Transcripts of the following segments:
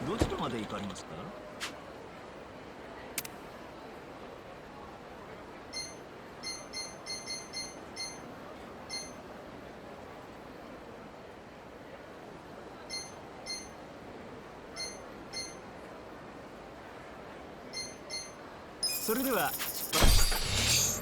どちらまで行かれますか？それでは出発。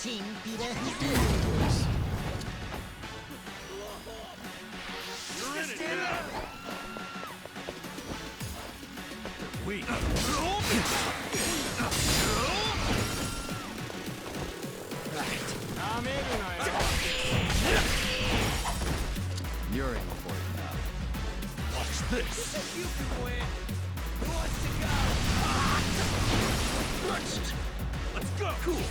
チンピラYou're in for it now. Watch this. You can win. Who wants to go? Let's go. Cool.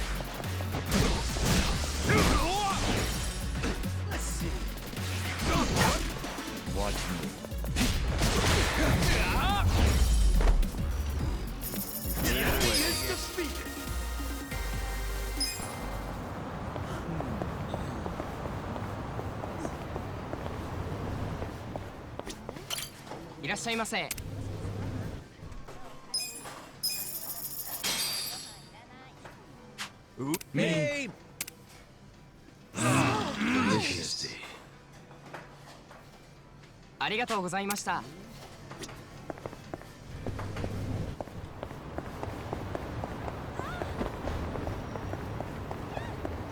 Let's see. Watch me. The enemy is defeated. いらっしゃいませ。Hey! Delicious. ありがとうございました。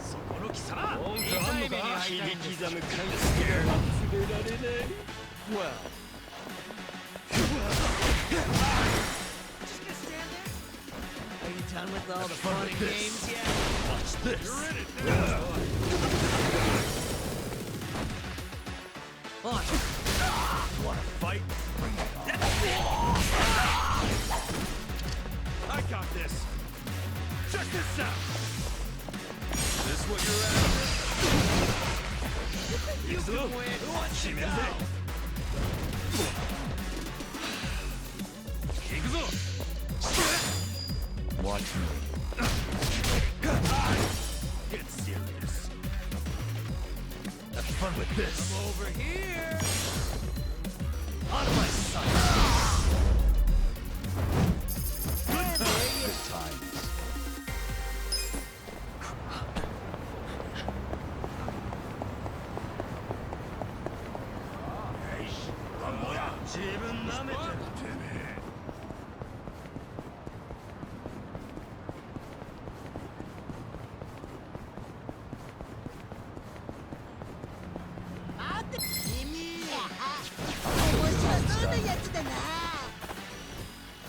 そこの貴様文句あんのか？切り刻む感じ忘れられない。Well. Just gonna stand there? Are you done with all the fun and games yet? Watch this. You're in it now. Wanna fight? Bring it on. I got this. Check this out. This what you're after? You can win. Who wants to go? Watch me. Get serious. Have fun with this. Come over here. Out of my sight. Good times.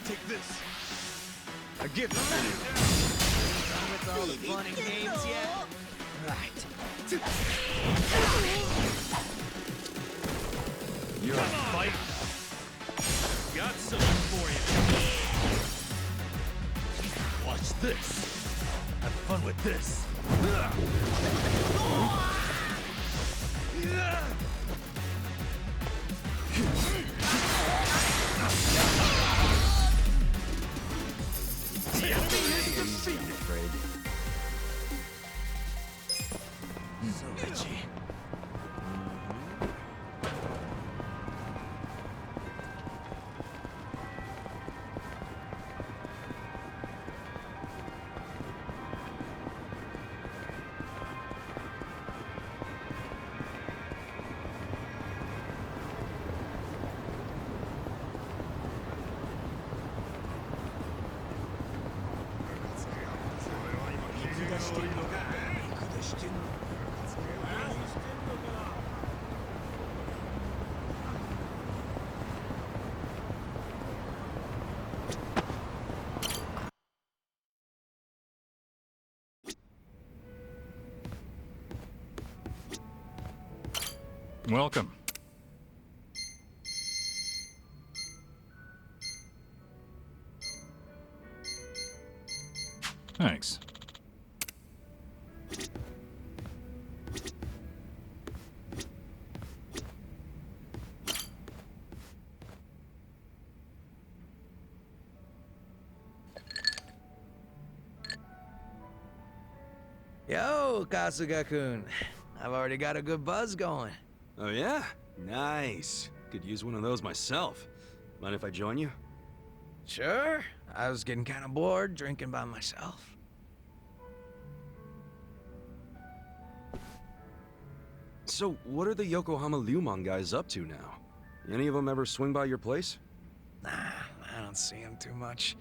Take this. I give it. Done with all the fun and games yet? Right. You're a fight. Got something for you. Watch this. Have fun with this. The enemy is Easy, I'm defeated. afraid. So itchy. Welcome. Thanks. Yo, Kasuga-kun. I've already got a good buzz going. Oh yeah? Nice. Could use one of those myself. Mind if I join you? Sure. I was getting kind of bored drinking by myself. So, what are the Yokohama Lumon guys up to now? Any of them ever swing by your place? Nah, I don't see him too much.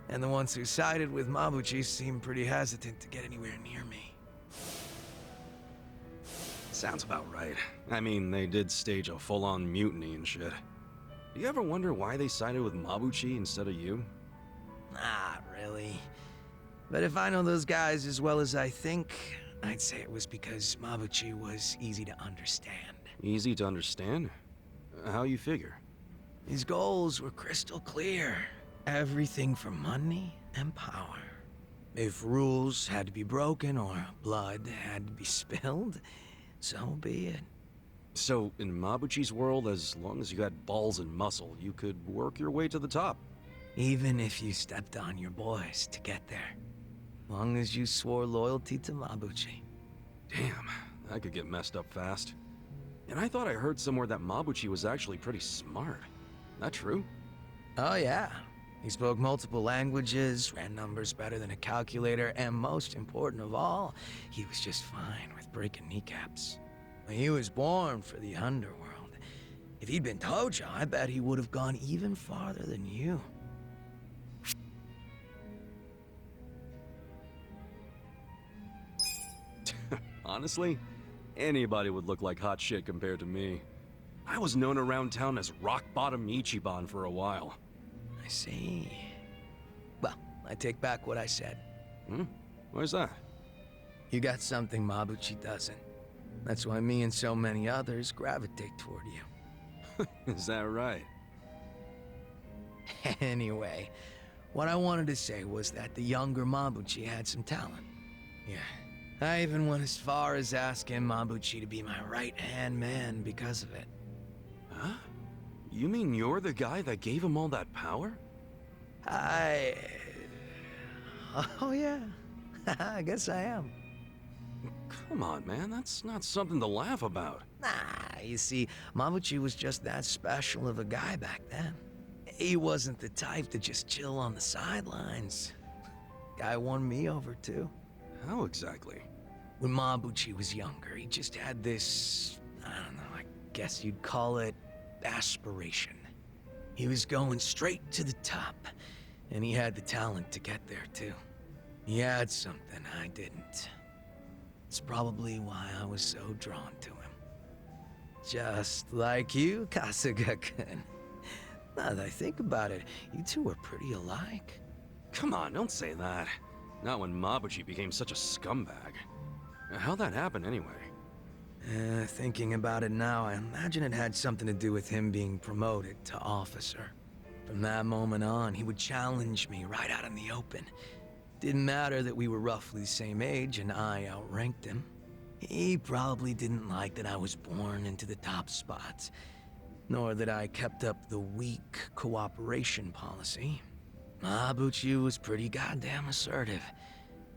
And the ones who sided with Mabuchi seem pretty hesitant to get anywhere near me. Sounds about right. I mean, they did stage a full-on mutiny and shit. Do you ever wonder why they sided with Mabuchi instead of you? Not really. But if I know those guys as well as I think, I'd say it was because Mabuchi was easy to understand. Easy to understand? How you figure? His goals were crystal clear. Everything for money and power. If rules had to be broken or blood had to be spilled, so be it. So, in Mabuchi's world, as long as you had balls and muscle, you could work your way to the top. Even if you stepped on your boys to get there. Long as you swore loyalty to Mabuchi. Damn, that could get messed up fast. And I thought I heard somewhere that Mabuchi was actually pretty smart. That true? Oh yeah. He spoke multiple languages, ran numbers better than a calculator, and most important of all, he was just fine with breaking kneecaps. He was born for the underworld. If he'd been Tojo, I bet he would have gone even farther than you. Honestly, anybody would look like hot shit compared to me. I was known around town as rock bottom Ichiban for a while. I see. Well, I take back what I said. Why's that? You got something Mabuchi doesn't. That's why me and so many others gravitate toward you. Is that right? Anyway, what I wanted to say was that the younger Mabuchi had some talent. Yeah. I even went as far as asking Mabuchi to be my right-hand man because of it. Huh? You mean you're the guy that gave him all that power? Oh yeah. I guess I am. Come on, man. That's not something to laugh about. Nah, you see, Mabuchi was just that special of a guy back then. He wasn't the type to just chill on the sidelines. Guy won me over too. How exactly? When Mabuchi was younger, he just had this, I don't know, I guess you'd call it aspiration. He was going straight to the top, and he had the talent to get there too. He had something I didn't. It's probably why I was so drawn to him. Just like you, Kasuga-kun. Now that I think about it, you two are pretty alike. Come on, don't say that. Not when Mabuchi became such a scumbag. How'd that happen anyway? Thinking about it now, I imagine it had something to do with him being promoted to officer. From that moment on, he would challenge me right out in the open. Didn't matter that we were roughly the same age and I outranked him. He probably didn't like that I was born into the top spots, nor that I kept up the weak cooperation policy. Mabuchi was pretty goddamn assertive.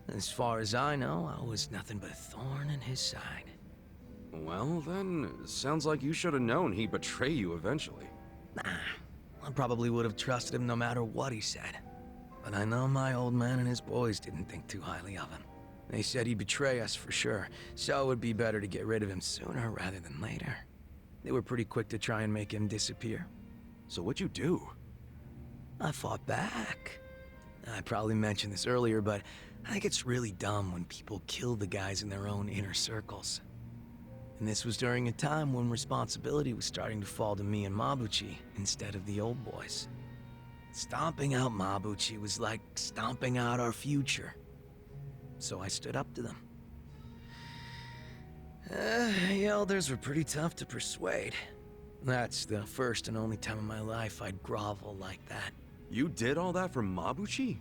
As far as I know, I was nothing but a thorn in his side. Well, then, sounds like you should have known he'd betray you eventually. Nah, I probably would have trusted him no matter what he said. But I know my old man and his boys didn't think too highly of him. They said he'd betray us for sure, so it would be better to get rid of him sooner rather than later. They were pretty quick to try and make him disappear. So what'd you do? I fought back. I probably mentioned this earlier, but I think it's really dumb when people kill the guys in their own inner circles. And this was during a time when responsibility was starting to fall to me and Mabuchi instead of the old boys. Stomping out Mabuchi was like stomping out our future. So I stood up to them. The elders were pretty tough to persuade. That's the first and only time in my life I'd grovel like that. You did all that for Mabuchi?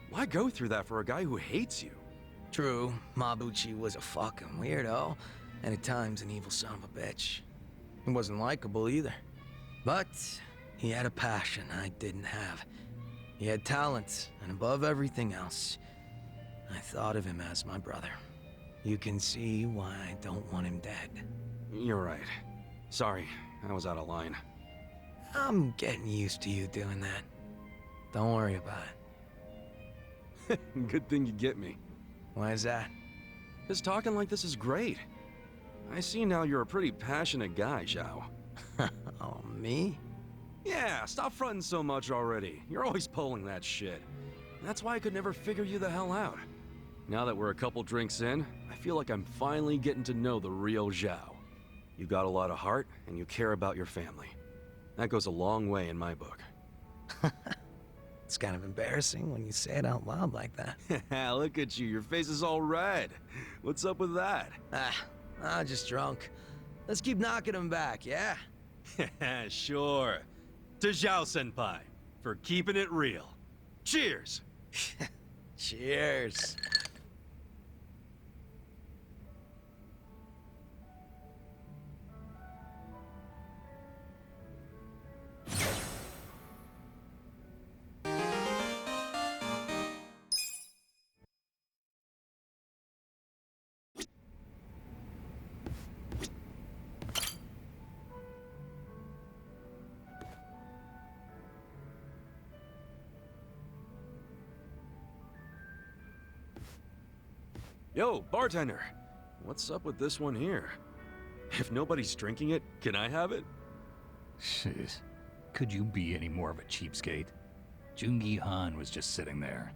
Why go through that for a guy who hates you? True, Mabuchi was a fucking weirdo, and at times an evil son of a bitch. He wasn't likable either. But he had a passion I didn't have. He had talent, and above everything else, I thought of him as my brother. You can see why I don't want him dead. You're right. Sorry, I was out of line. I'm getting used to you doing that. Don't worry about it. Good thing you get me. Why is that? Because talking like this is great. I see now you're a pretty passionate guy, Zhao. Oh, me? Yeah, stop fronting so much already. You're always pulling that shit. That's why I could never figure you the hell out. Now that we're a couple drinks in, I feel like I'm finally getting to know the real Zhao. You got a lot of heart, and you care about your family. That goes a long way in my book. It's kind of embarrassing when you say it out loud like that. Look at you, your face is all red. What's up with that? I'm just drunk. Let's keep knocking him back, yeah? Sure. To Zhao-senpai, for keeping it real. Cheers! Cheers. Yo, bartender! What's up with this one here? If nobody's drinking it, can I have it? Jeez. Could you be any more of a cheapskate? Jungi Han was just sitting there.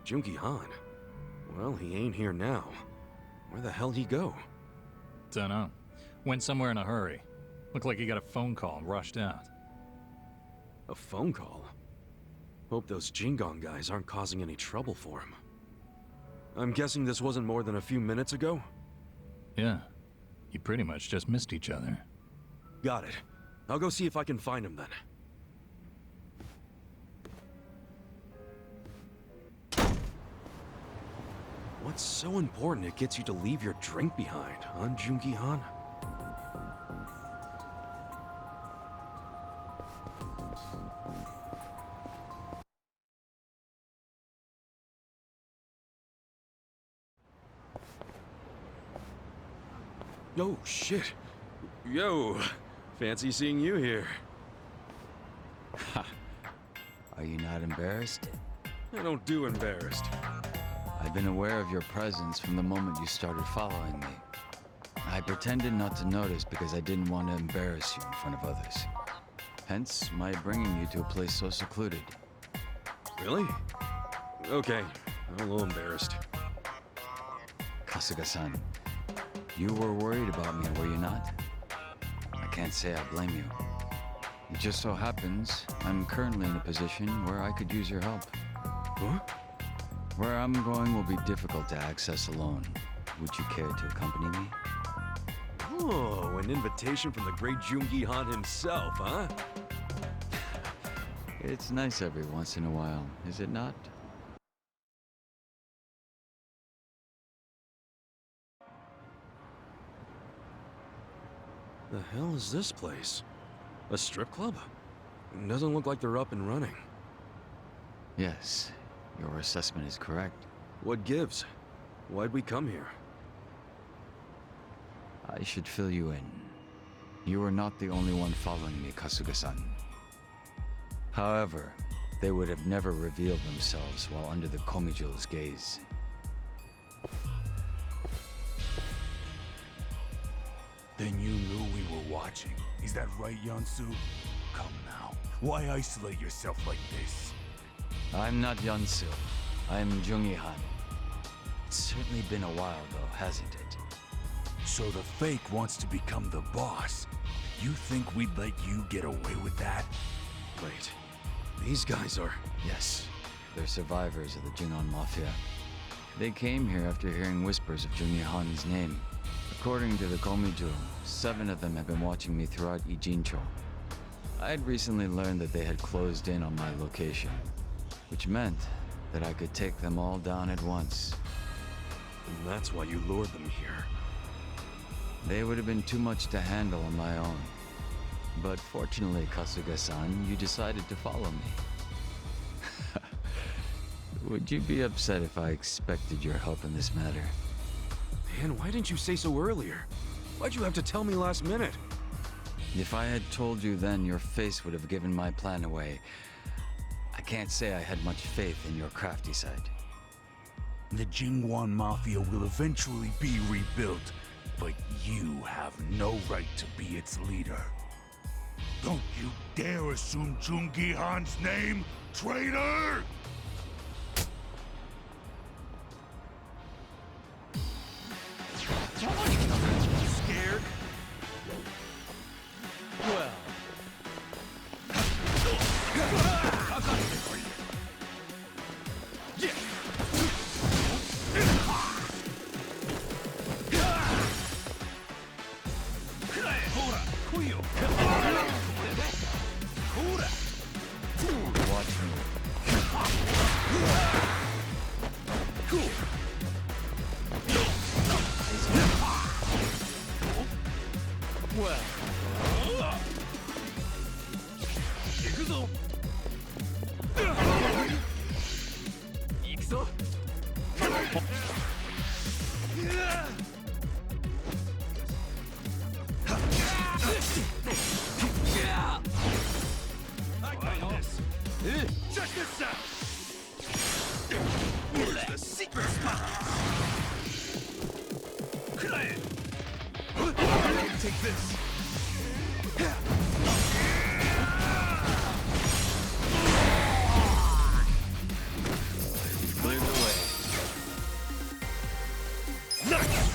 Jungi Han? Well, he ain't here now. Where the hell he go? Dunno. Went somewhere in a hurry. Looked like he got a phone call and rushed out. A phone call? Hope those Jingong guys aren't causing any trouble for him. I'm guessing this wasn't more than a few minutes ago? Yeah. You pretty much just missed each other. Got it. I'll go see if I can find him then. What's so important it gets you to leave your drink behind, huh, Jungi Han? Oh, shit. Yo, fancy seeing you here. Are you not embarrassed? I don't do embarrassed. I've been aware of your presence from the moment you started following me. I pretended not to notice because I didn't want to embarrass you in front of others. Hence, my bringing you to a place so secluded. Really? Okay, I'm a little embarrassed. Kasuga-san, you were worried about me, were you not? I can't say I blame you. It just so happens, I'm currently in a position where I could use your help. Huh? Where I'm going will be difficult to access alone. Would you care to accompany me? Oh, an invitation from the great Jungi Han himself, huh? It's nice every once in a while, is it not? The hell is this place? A strip club? Doesn't look like they're up and running. Yes, your assessment is correct. What gives? Why'd we come here? I should fill you in. You are not the only one following me, Kasuga-san. However, they would have never revealed themselves while under the Komijo's gaze. Then you knew we were watching. Is that right, Yansu? Come now. Why isolate yourself like this? I'm not Yansu. I'm Jungi Han. It's certainly been a while, though, hasn't it? So the fake wants to become the boss. You think we'd let you get away with that? Wait, these guys are... Yes, they're survivors of the Jingon Mafia. They came here after hearing whispers of Jung Han's name. According to the Komijo, 7 of them have been watching me throughout Ijincho. I had recently learned that they had closed in on my location, which meant that I could take them all down at once. And that's why you lured them here. They would have been too much to handle on my own. But fortunately, Kasuga-san, you decided to follow me. Would you be upset if I expected your help in this matter? Man, why didn't you say so earlier? Why'd you have to tell me last minute? If I had told you then, your face would have given my plan away. I can't say I had much faith in your crafty side. The Jingwan Mafia will eventually be rebuilt, but you have no right to be its leader. Don't you dare assume Jungi Han's name, traitor! Scared? Well. Watch me. Check this out! Where's the secret spot? Take this. Clear the way. Nice!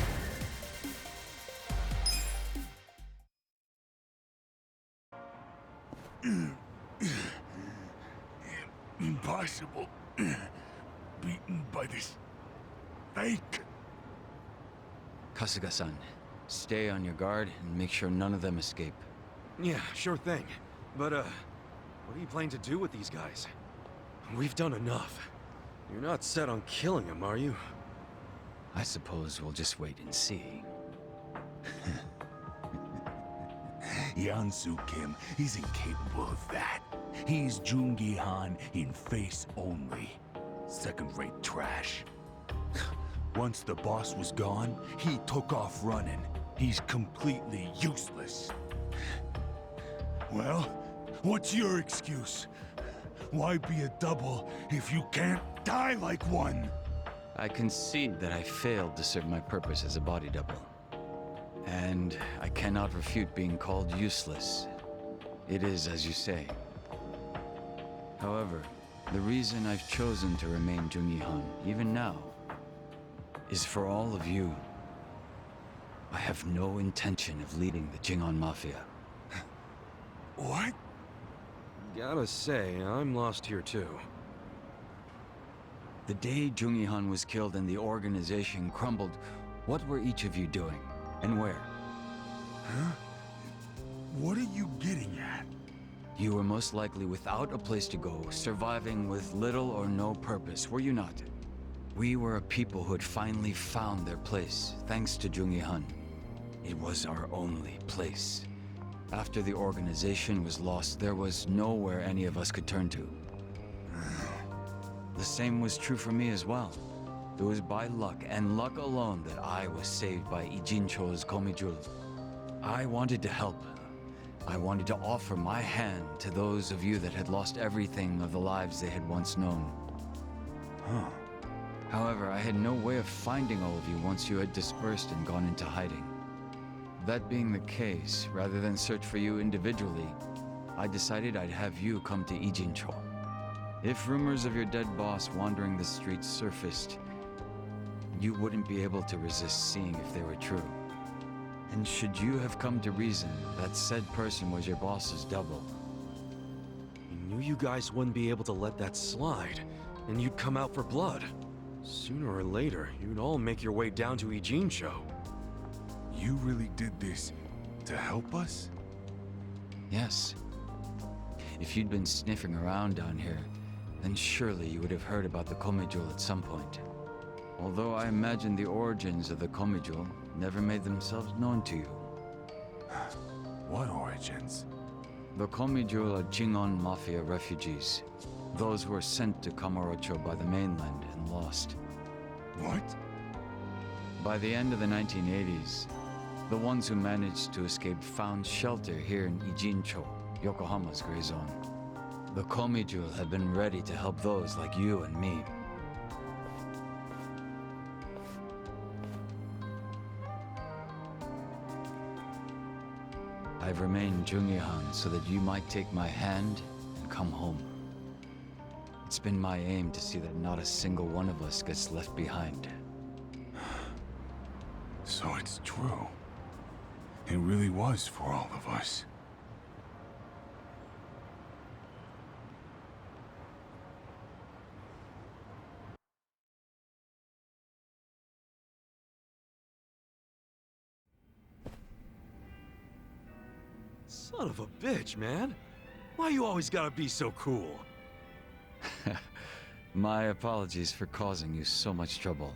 Impossible. Beaten by this fake. Kasuga-san, stay on your guard and make sure none of them escape. Yeah, sure thing. But, what are you planning to do with these guys? We've done enough. You're not set on killing them, are you? I suppose we'll just wait and see. Yansu Kim isn't capable of that. He's Jungi Han in face only. Second-rate trash. Once the boss was gone, he took off running. He's completely useless. Well, what's your excuse? Why be a double if you can't die like one? I concede that I failed to serve my purpose as a body double. And I cannot refute being called useless. It is as you say. However, the reason I've chosen to remain Jungi Han, even now, is for all of you. I have no intention of leading the Jingon Mafia. What? Gotta say, I'm lost here too. The day Jungi Han was killed and the organization crumbled, what were each of you doing? And where? Huh? What are you getting at? You were most likely without a place to go, surviving with little or no purpose, were you not? We were a people who had finally found their place, thanks to Jungi Han. It was our only place. After the organization was lost, there was nowhere any of us could turn to. The same was true for me as well. It was by luck, and luck alone, that I was saved by Ijincho's Komijul. I wanted to help. I wanted to offer my hand to those of you that had lost everything of the lives they had once known. Huh. However, I had no way of finding all of you once you had dispersed and gone into hiding. That being the case, rather than search for you individually, I decided I'd have you come to Ijincho. If rumors of your dead boss wandering the streets surfaced, you wouldn't be able to resist seeing if they were true. And should you have come to reason that said person was your boss's double, You knew you guys wouldn't be able to let that slide, and you'd come out for blood. Sooner or later, you'd all make your way down to Ijincho. You really did this to help us? Yes. If you'd been sniffing around down here, then surely you would have heard about the Komijul at some point. Although I imagine the origins of the Komijul never made themselves known to you. What origins? The Komijul are Chingon Mafia refugees. Those who were sent to Kamurocho by the mainland and lost. What? By the end of the 1980s, the ones who managed to escape found shelter here in Ijincho, Yokohama's gray zone. The Komijul have been ready to help those like you and me. I've remained Jungihan so that you might take my hand and come home. It's been my aim to see that not a single one of us gets left behind. So it's true. It really was for all of us. Son of a bitch, man. Why you always gotta be so cool? My apologies for causing you so much trouble.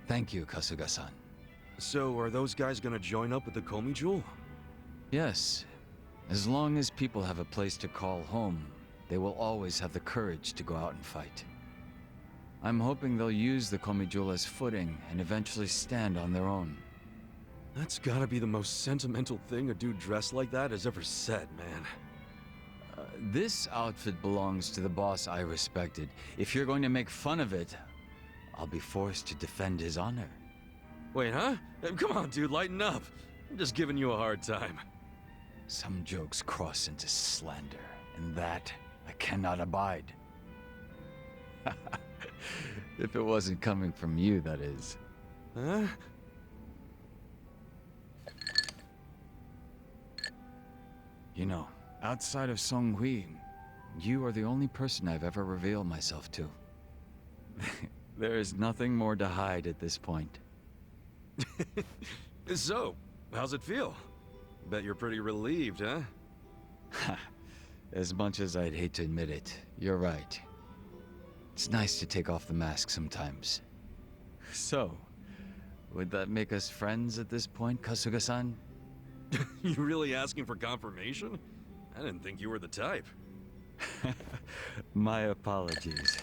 Thank you, Kasuga-san. So, are those guys gonna join up with the Komijul? Yes. As long as people have a place to call home, they will always have the courage to go out and fight. I'm hoping they'll use the Komijul as footing and eventually stand on their own. That's gotta be the most sentimental thing a dude dressed like that has ever said, man. This outfit belongs to the boss I respected. If you're going to make fun of it, I'll be forced to defend his honor. Wait, huh? Come on, dude, lighten up. I'm just giving you a hard time. Some jokes cross into slander, and that I cannot abide. If it wasn't coming from you, that is. Huh? You know, outside of Song Hui, you are the only person I've ever revealed myself to. There is nothing more to hide at this point. So, how's it feel? Bet you're pretty relieved, huh? As much as I'd hate to admit it, you're right. It's nice to take off the mask sometimes. So, would that make us friends at this point, Kasuga-san? You really asking for confirmation? I didn't think you were the type. My apologies.